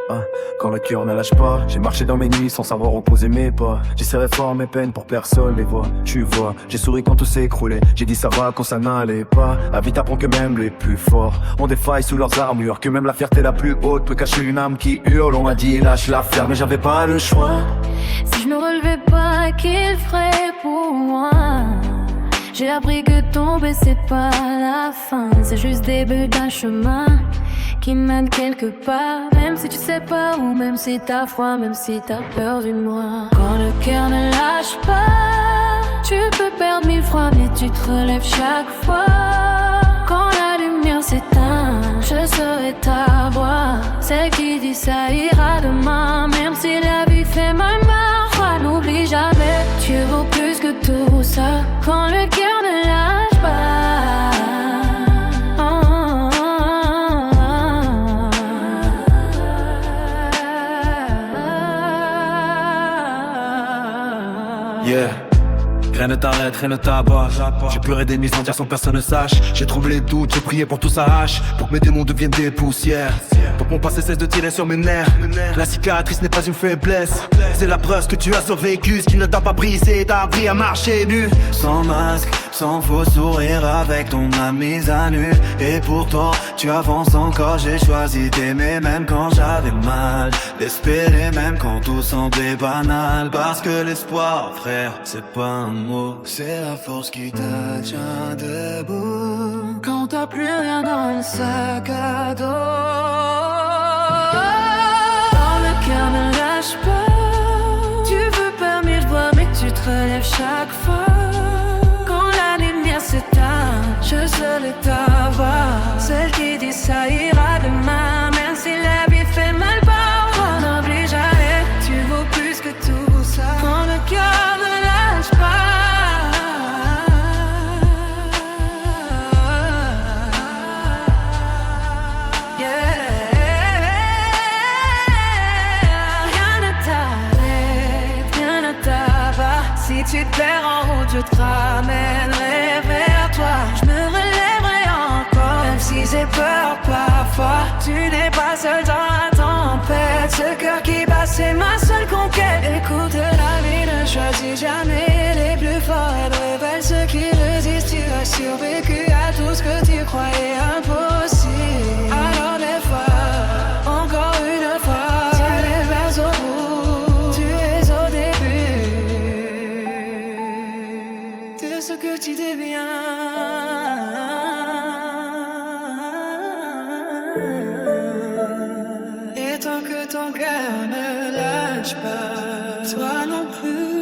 hein, quand le cœur ne lâche pas. J'ai marché dans mes nuits sans savoir opposer mes pas. J'ai serré fort mes peines pour personne les voit. Tu vois, j'ai souri quand tout s'est écroulé. J'ai dit ça va quand ça n'allait pas. La vie t'apprend que même les plus forts ont des failles sous leurs armures, que même la fierté la plus haute peut cacher une âme qui hurle. On m'a dit lâche l'affaire mais j'avais pas le choix. Si je me relevais pas, qu'il ferait pour moi? J'ai appris que tomber c'est pas la fin, c'est juste début d'un chemin qui mène quelque part. Même si tu sais pas où, même si t'as froid, même si t'as peur du noir. Quand le cœur ne lâche pas, tu peux perdre mille fois, mais tu te relèves chaque fois. Quand la lumière s'éteint, je serai ta voix, celle qui dit ça ira demain. Même si la vie fait mal parfois, n'oublie jamais, tu vaux plus que tout ça. Quand le cœur ne lâche pas. Yeah. Rien ne t'arrête, rien ne t'abat. J'ai pleuré des nuits sans dire sans personne ne sache. J'ai trouvé les doutes, j'ai prié pour tout s'arrache. Pour que mes démons deviennent des poussières. Pour que mon passé cesse de tirer sur mes nerfs. La cicatrice n'est pas une faiblesse. C'est la preuve que tu as survécu. Ce qui ne t'a pas brisé, t'as appris à marcher nu. Sans masque, sans faux sourire, avec ton mise à nu. Et pourtant, tu avances encore. J'ai choisi d'aimer même quand j'avais mal. D'espérer même quand tout semblait banal. Parce que l'espoir, frère, c'est pas un mot, c'est la force qui te tient debout. Quand t'as plus rien dans le sac à dos, quand le cœur ne lâche pas, tu veux pas mille fois mais tu te relèves chaque fois. Quand la lumière s'éteint, je serai ta voix, celle qui dit ça ira demain. Même si la vie fait mal parfois, n'oublie jamais, tu vaux plus que tout ça. Quand le cœur ne lâche pas. Si tu te perds en route, je te ramènerai vers toi. Je me relèverai encore, même si j'ai peur parfois. Tu n'es pas seul dans la tempête. Ce cœur qui bat, c'est ma seule conquête. Écoute, la vie ne choisit jamais les plus forts. Elle révèle ceux qui résistent. Tu as survécu à tout ce que tu croyais impossible. Alors des fois, encore une fois, tu les vers au bout. Tu es au début de ce que tu deviens. Et tant que ton cœur ne lâche pas, toi non plus.